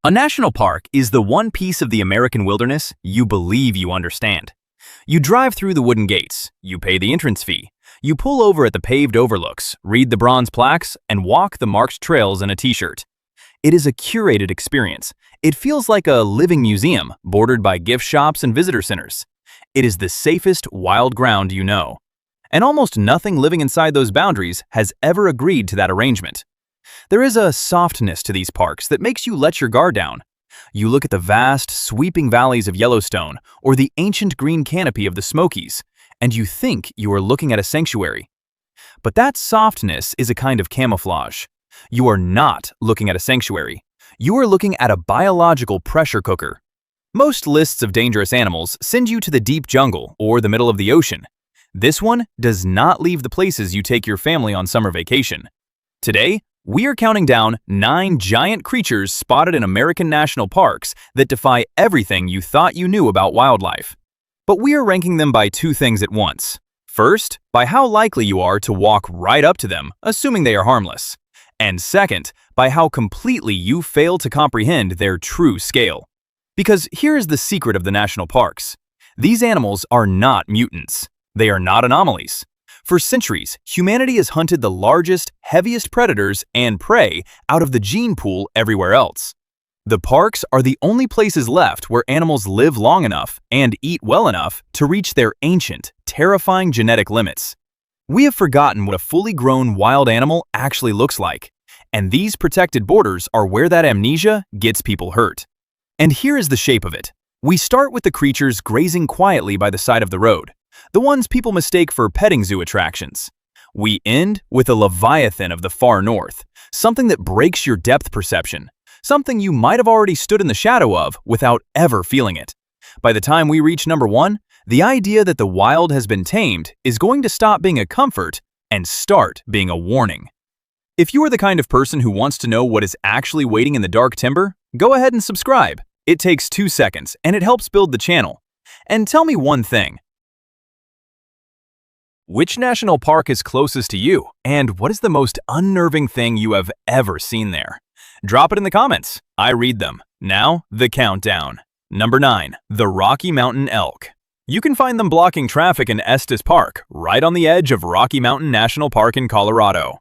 A national park is the one piece of the American wilderness you believe you understand. You drive through the wooden gates, you pay the entrance fee, you pull over at the paved overlooks, read the bronze plaques, and walk the marked trails in a t-shirt. It is a curated experience. It feels like a living museum, bordered by gift shops and visitor centers. It is the safest wild ground you know. And almost nothing living inside those boundaries has ever agreed to that arrangement. There is a softness to these parks that makes you let your guard down. You look at the vast, sweeping valleys of Yellowstone or the ancient green canopy of the Smokies, and you think you are looking at a sanctuary. But that softness is a kind of camouflage. You are not looking at a sanctuary. You are looking at a biological pressure cooker. Most lists of dangerous animals send you to the deep jungle or the middle of the ocean. This one does not leave the places you take your family on summer vacation. Today, we are counting down 9 giant creatures spotted in American national parks that defy everything you thought you knew about wildlife. But we are ranking them by 2 things at once. First, by how likely you are to walk right up to them, assuming they are harmless. And second, by how completely you fail to comprehend their true scale. Because here is the secret of the national parks. These animals are not mutants. They are not anomalies. For centuries, humanity has hunted the largest, heaviest predators and prey out of the gene pool everywhere else. The parks are the only places left where animals live long enough and eat well enough to reach their ancient, terrifying genetic limits. We have forgotten what a fully grown wild animal actually looks like, and these protected borders are where that amnesia gets people hurt. And here is the shape of it. We start with the creatures grazing quietly by the side of the road, the ones people mistake for petting zoo attractions. We end with a leviathan of the far north, something that breaks your depth perception, something you might have already stood in the shadow of without ever feeling it. By the time we reach number 1, the idea that the wild has been tamed is going to stop being a comfort and start being a warning. If you are the kind of person who wants to know what is actually waiting in the dark timber, go ahead and subscribe. It takes 2 seconds and it helps build the channel. And tell me one thing. Which national park is closest to you, and what is the most unnerving thing you have ever seen there? Drop it in the comments. I read them. Now, the countdown. Number 9. The Rocky Mountain Elk. You can find them blocking traffic in Estes Park, right on the edge of Rocky Mountain National Park in Colorado.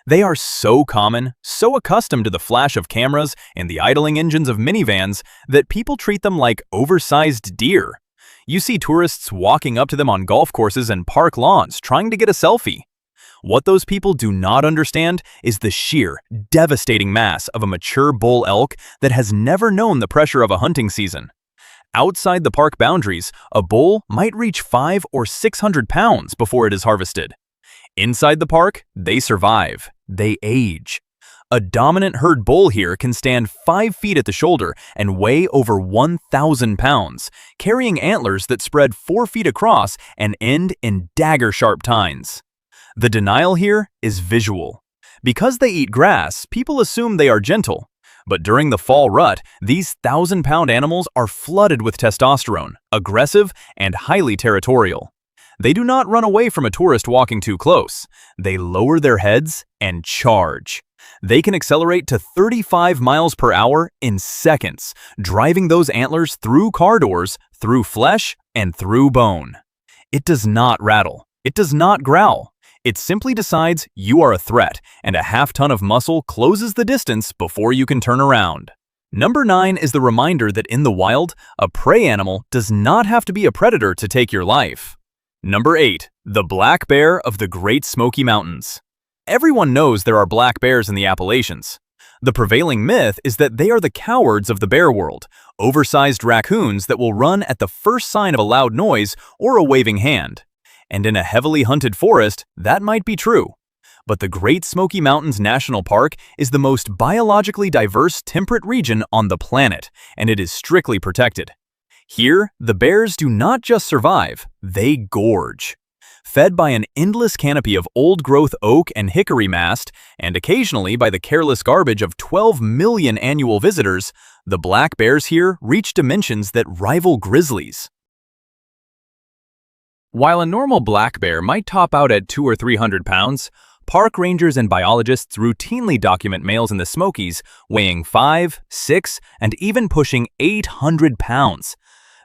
They are so common, so accustomed to the flash of cameras and the idling engines of minivans that people treat them like oversized deer. You see tourists walking up to them on golf courses and park lawns trying to get a selfie. What those people do not understand is the sheer, devastating mass of a mature bull elk that has never known the pressure of a hunting season. Outside the park boundaries, a bull might reach 500 or 600 pounds before it is harvested. Inside the park, they survive. They age. A dominant herd bull here can stand 5 feet at the shoulder and weigh over 1,000 pounds, carrying antlers that spread 4 feet across and end in dagger-sharp tines. The denial here is visual. Because they eat grass, people assume they are gentle. But during the fall rut, these 1,000-pound animals are flooded with testosterone, aggressive, and highly territorial. They do not run away from a tourist walking too close. They lower their heads and charge. They can accelerate to 35 miles per hour in seconds, driving those antlers through car doors, through flesh, and through bone. It does not rattle. It does not growl. It simply decides you are a threat, and a half-ton of muscle closes the distance before you can turn around. Number 9 is the reminder that in the wild, a prey animal does not have to be a predator to take your life. Number 8. The black bear of the Great Smoky Mountains. Everyone knows there are black bears in the Appalachians. The prevailing myth is that they are the cowards of the bear world, oversized raccoons that will run at the first sign of a loud noise or a waving hand. And in a heavily hunted forest, that might be true. But the Great Smoky Mountains National Park is the most biologically diverse temperate region on the planet, and it is strictly protected. Here, the bears do not just survive, they gorge. Fed by an endless canopy of old-growth oak and hickory mast, and occasionally by the careless garbage of 12 million annual visitors, the black bears here reach dimensions that rival grizzlies. While a normal black bear might top out at 200 or 300 pounds, Park rangers and biologists routinely document males in the Smokies weighing 5, 6, and even pushing 800 pounds.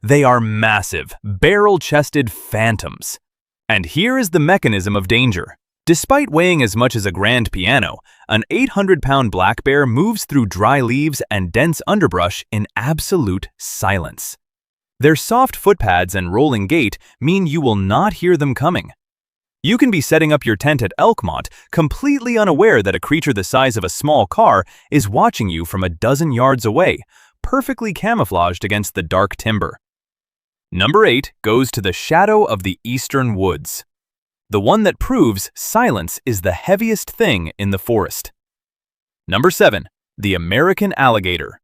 They are massive, barrel-chested phantoms. And here is the mechanism of danger. Despite weighing as much as a grand piano, an 800-pound black bear moves through dry leaves and dense underbrush in absolute silence. Their soft footpads and rolling gait mean you will not hear them coming. You can be setting up your tent at Elkmont, completely unaware that a creature the size of a small car is watching you from a dozen yards away, perfectly camouflaged against the dark timber. Number 8 goes to the shadow of the eastern woods. The one that proves silence is the heaviest thing in the forest. Number 7, the American alligator.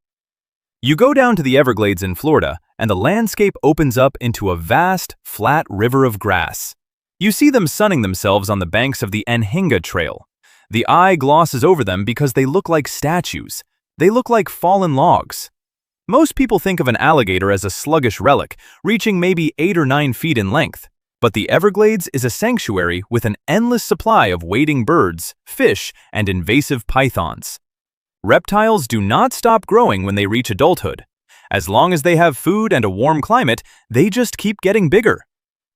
You go down to the Everglades in Florida, and the landscape opens up into a vast, flat river of grass. You see them sunning themselves on the banks of the Anhinga Trail. The eye glosses over them because they look like statues. They look like fallen logs. Most people think of an alligator as a sluggish relic, reaching maybe 8 or 9 feet in length. But the Everglades is a sanctuary with an endless supply of wading birds, fish, and invasive pythons. Reptiles do not stop growing when they reach adulthood. As long as they have food and a warm climate, they just keep getting bigger.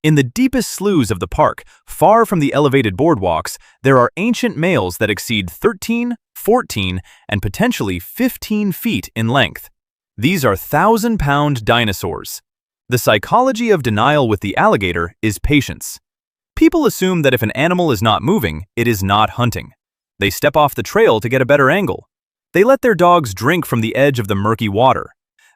In the deepest sloughs of the park, far from the elevated boardwalks, there are ancient males that exceed 13, 14, and potentially 15 feet in length. These are 1,000-pound dinosaurs. The psychology of denial with the alligator is patience. People assume that if an animal is not moving, it is not hunting. They step off the trail to get a better angle. They let their dogs drink from the edge of the murky water.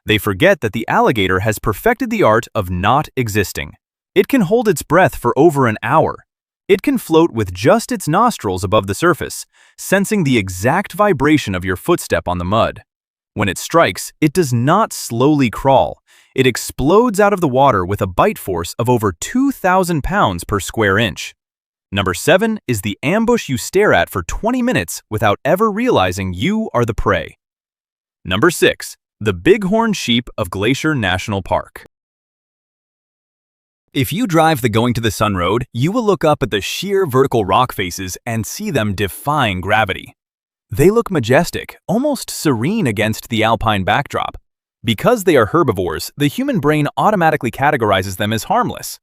They forget that the alligator has perfected the art of not existing. It can hold its breath for over an hour. It can float with just its nostrils above the surface, sensing the exact vibration of your footstep on the mud. When it strikes, it does not slowly crawl. It explodes out of the water with a bite force of over 2,000 pounds per square inch. Number 7 is the ambush you stare at for 20 minutes without ever realizing you are the prey. Number 6, the bighorn sheep of Glacier National Park. If you drive the Going to the Sun Road, you will look up at the sheer vertical rock faces and see them defying gravity. They look majestic, almost serene against the alpine backdrop. Because they are herbivores, the human brain automatically categorizes them as harmless.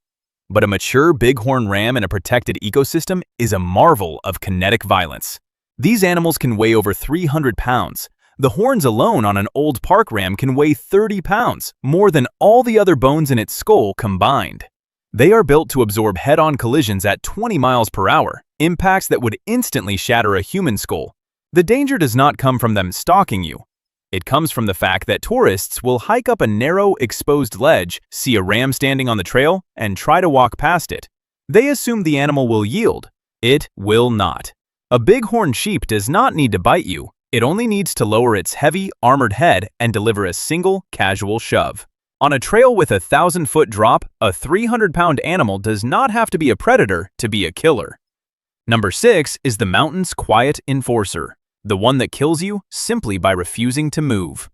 But a mature bighorn ram in a protected ecosystem is a marvel of kinetic violence. These animals can weigh over 300 pounds. The horns alone on an old park ram can weigh 30 pounds, more than all the other bones in its skull combined. They are built to absorb head-on collisions at 20 miles per hour, impacts that would instantly shatter a human skull. The danger does not come from them stalking you. It comes from the fact that tourists will hike up a narrow, exposed ledge, see a ram standing on the trail, and try to walk past it. They assume the animal will yield. It will not. A bighorn sheep does not need to bite you. It only needs to lower its heavy, armored head and deliver a single, casual shove. On a trail with a 1,000-foot drop, a 300-pound animal does not have to be a predator to be a killer. Number 6 is the mountain's quiet enforcer, the one that kills you simply by refusing to move.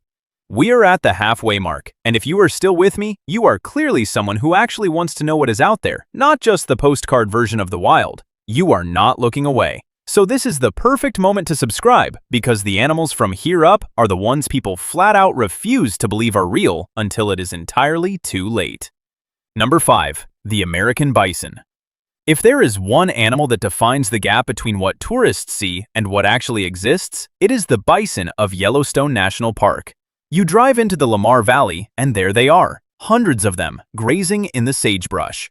We are at the halfway mark, and if you are still with me, you are clearly someone who actually wants to know what is out there, not just the postcard version of the wild. You are not looking away. So this is the perfect moment to subscribe, because the animals from here up are the ones people flat out refuse to believe are real until it is entirely too late. Number 5, the American bison. If there is one animal that defines the gap between what tourists see and what actually exists, it is the bison of Yellowstone National Park. You drive into the Lamar Valley, and there they are, hundreds of them, grazing in the sagebrush.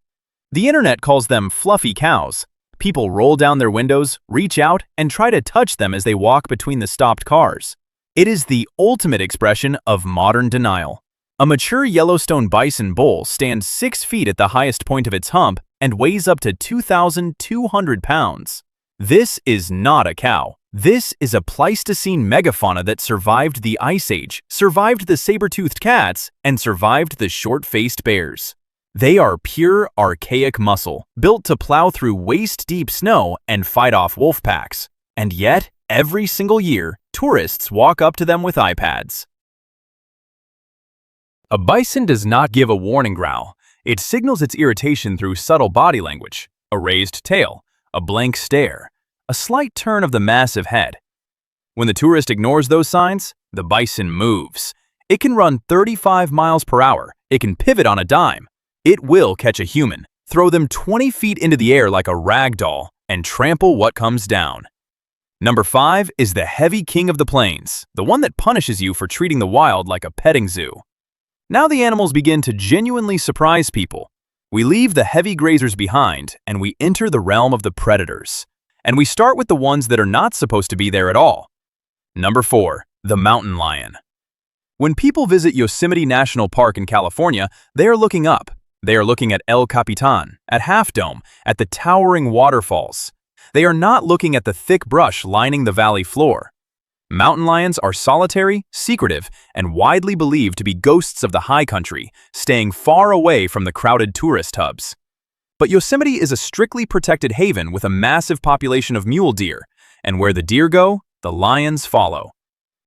The internet calls them fluffy cows. People roll down their windows, reach out, and try to touch them as they walk between the stopped cars. It is the ultimate expression of modern denial. A mature Yellowstone bison bull stands 6 feet at the highest point of its hump and weighs up to 2,200 pounds. This is not a cow. This is a Pleistocene megafauna that survived the Ice Age, survived the saber-toothed cats, and survived the short-faced bears. They are pure, archaic muscle, built to plow through waist-deep snow and fight off wolf packs. And yet, every single year, tourists walk up to them with iPads. A bison does not give a warning growl. It signals its irritation through subtle body language, a raised tail, a blank stare, a slight turn of the massive head. When the tourist ignores those signs, the bison moves. It can run 35 miles per hour. It can pivot on a dime. It will catch a human, throw them 20 feet into the air like a rag doll, and trample what comes down. Number 5 is the heavy king of the plains, the one that punishes you for treating the wild like a petting zoo. Now the animals begin to genuinely surprise people. We leave the heavy grazers behind, and we enter the realm of the predators. And we start with the ones that are not supposed to be there at all. Number 4, the mountain lion. When people visit Yosemite National Park in California, they are looking up. They are looking at El Capitan, at Half Dome, at the towering waterfalls. They are not looking at the thick brush lining the valley floor. Mountain lions are solitary, secretive, and widely believed to be ghosts of the high country, staying far away from the crowded tourist hubs. But Yosemite is a strictly protected haven with a massive population of mule deer, and where the deer go, the lions follow.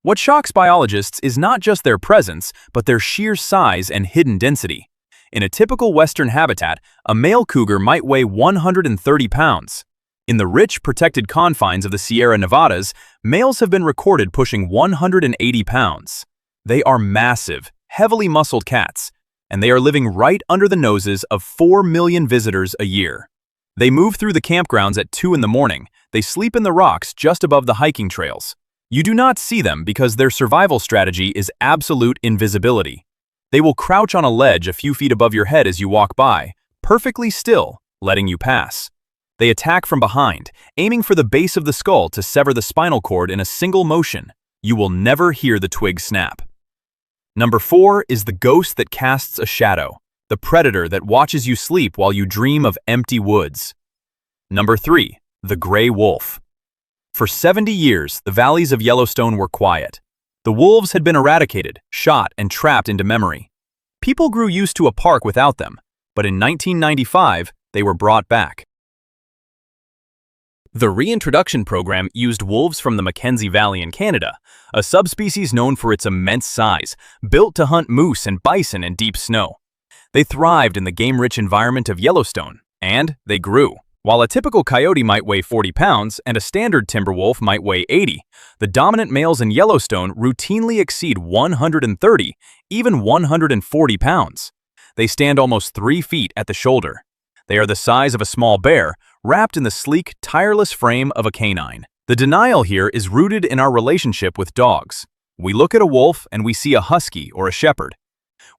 What shocks biologists is not just their presence, but their sheer size and hidden density. In a typical western habitat, a male cougar might weigh 130 pounds. In the rich, protected confines of the Sierra Nevadas, males have been recorded pushing 180 pounds. They are massive, heavily muscled cats, and they are living right under the noses of 4 million visitors a year. They move through the campgrounds at 2 in the morning. They sleep in the rocks just above the hiking trails. You do not see them because their survival strategy is absolute invisibility. They will crouch on a ledge a few feet above your head as you walk by, perfectly still, letting you pass. They attack from behind, aiming for the base of the skull to sever the spinal cord in a single motion. You will never hear the twig snap. Number 4 is the ghost that casts a shadow, the predator that watches you sleep while you dream of empty woods. Number 3, the gray wolf. For 70 years, the valleys of Yellowstone were quiet. The wolves had been eradicated, shot, and trapped into memory. People grew used to a park without them, but in 1995, they were brought back. The reintroduction program used wolves from the Mackenzie Valley in Canada, a subspecies known for its immense size, built to hunt moose and bison in deep snow. They thrived in the game-rich environment of Yellowstone, and they grew. While a typical coyote might weigh 40 pounds and a standard timber wolf might weigh 80, the dominant males in Yellowstone routinely exceed 130, even 140 pounds. They stand almost 3 feet at the shoulder. They are the size of a small bear, wrapped in the sleek, tireless frame of a canine. The denial here is rooted in our relationship with dogs. We look at a wolf and we see a husky or a shepherd.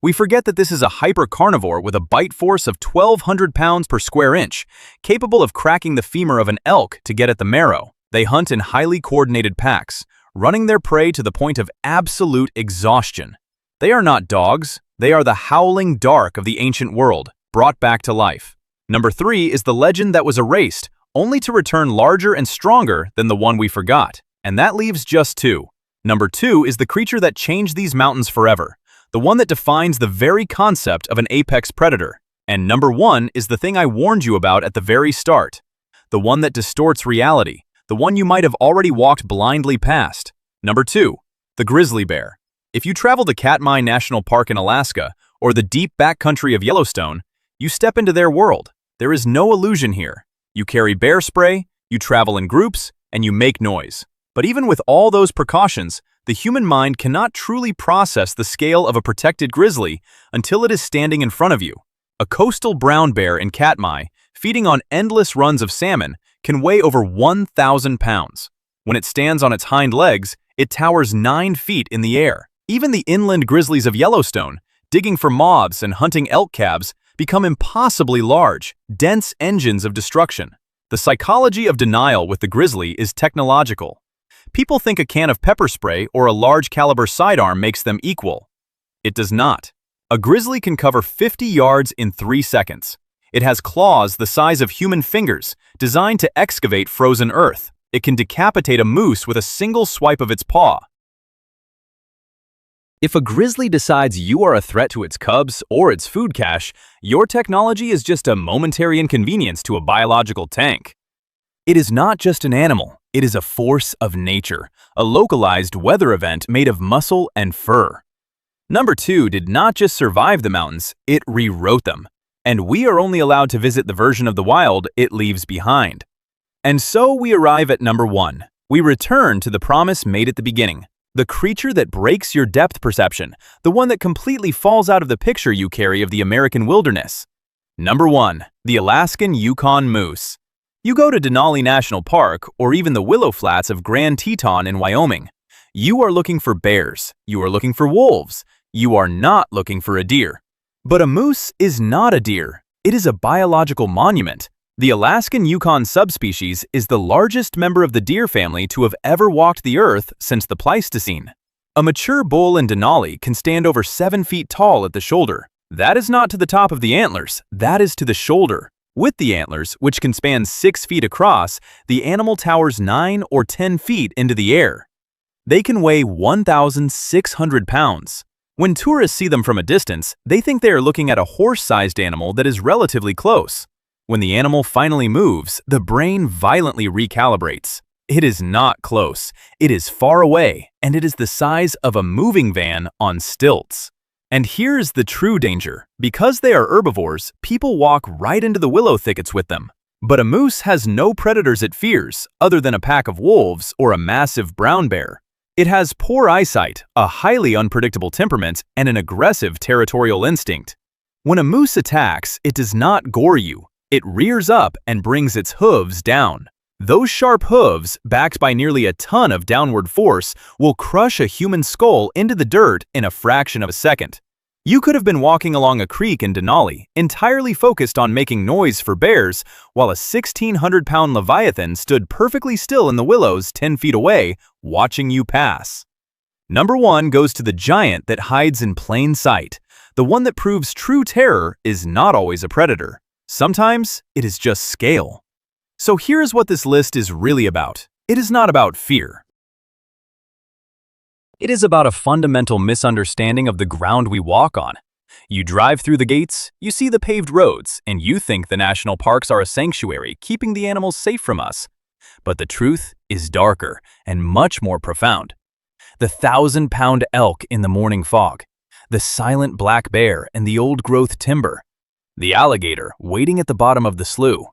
We forget that this is a hyper-carnivore with a bite force of 1,200 pounds per square inch, capable of cracking the femur of an elk to get at the marrow. They hunt in highly coordinated packs, running their prey to the point of absolute exhaustion. They are not dogs, they are the howling dark of the ancient world, brought back to life. Number 3 is the legend that was erased, only to return larger and stronger than the one we forgot. And that leaves just 2. Number 2 is the creature that changed these mountains forever, the one that defines the very concept of an apex predator. And number 1 is the thing I warned you about at the very start, the one that distorts reality, the one you might have already walked blindly past. Number 2, the grizzly bear. If you travel to Katmai National Park in Alaska or the deep backcountry of Yellowstone, you step into their world. There is no illusion here. You carry bear spray, you travel in groups, and you make noise. But even with all those precautions, the human mind cannot truly process the scale of a protected grizzly until it is standing in front of you. A coastal brown bear in Katmai, feeding on endless runs of salmon, can weigh over 1,000 pounds. When it stands on its hind legs, it towers 9 feet in the air. Even the inland grizzlies of Yellowstone, digging for moths and hunting elk calves, become impossibly large, dense engines of destruction. The psychology of denial with the grizzly is technological. People think a can of pepper spray or a large caliber sidearm makes them equal. It does not. A grizzly can cover 50 yards in 3 seconds. It has claws the size of human fingers, designed to excavate frozen earth. It can decapitate a moose with a single swipe of its paw. If a grizzly decides you are a threat to its cubs or its food cache, your technology is just a momentary inconvenience to a biological tank. It is not just an animal, it is a force of nature, a localized weather event made of muscle and fur. Number 2 did not just survive the mountains, it rewrote them. And we are only allowed to visit the version of the wild it leaves behind. And so we arrive at number 1. We return to the promise made at the beginning. The creature that breaks your depth perception, the one that completely falls out of the picture you carry of the American wilderness. Number 1. The Alaskan Yukon Moose. You go to Denali National Park or even the Willow Flats of Grand Teton in Wyoming. You are looking for bears. You are looking for wolves. You are not looking for a deer. But a moose is not a deer. It is a biological monument. The Alaskan Yukon subspecies is the largest member of the deer family to have ever walked the earth since the Pleistocene. A mature bull in Denali can stand over 7 feet tall at the shoulder. That is not to the top of the antlers, that is to the shoulder. With the antlers, which can span 6 feet across, the animal towers 9 or 10 feet into the air. They can weigh 1,600 pounds. When tourists see them from a distance, they think they are looking at a horse-sized animal that is relatively close. When the animal finally moves, the brain violently recalibrates. It is not close, it is far away, and it is the size of a moving van on stilts. And here's the true danger. Because they are herbivores, people walk right into the willow thickets with them. But a moose has no predators it fears, other than a pack of wolves or a massive brown bear. It has poor eyesight, a highly unpredictable temperament, and an aggressive territorial instinct. When a moose attacks, it does not gore you. It rears up and brings its hooves down. Those sharp hooves, backed by nearly a ton of downward force, will crush a human skull into the dirt in a fraction of a second. You could have been walking along a creek in Denali, entirely focused on making noise for bears, while a 1,600-pound leviathan stood perfectly still in the willows 10 feet away, watching you pass. Number 1 goes to the giant that hides in plain sight. The one that proves true terror is not always a predator. Sometimes it is just scale. So here's what this list is really about. It is not about fear. It is about a fundamental misunderstanding of the ground we walk on. You drive through the gates, you see the paved roads, and you think the national parks are a sanctuary, keeping the animals safe from us. But the truth is darker and much more profound. The 1,000-pound elk in the morning fog, the silent black bear in the old-growth timber, the alligator waiting at the bottom of the slough,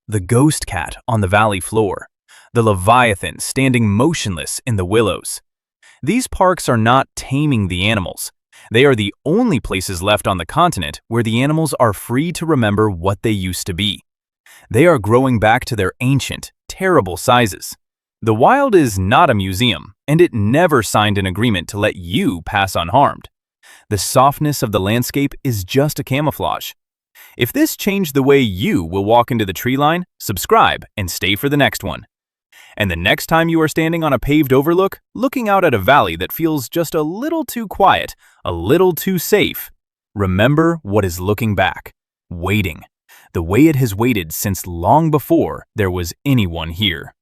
the ghost cat on the valley floor, the leviathan standing motionless in the willows. These parks are not taming the animals. They are the only places left on the continent where the animals are free to remember what they used to be. They are growing back to their ancient, terrible sizes. The wild is not a museum, and it never signed an agreement to let you pass unharmed. The softness of the landscape is just a camouflage. If this changed the way you will walk into the tree line, subscribe and stay for the next one. And the next time you are standing on a paved overlook, looking out at a valley that feels just a little too quiet, a little too safe, remember what is looking back, waiting, the way it has waited since long before there was anyone here.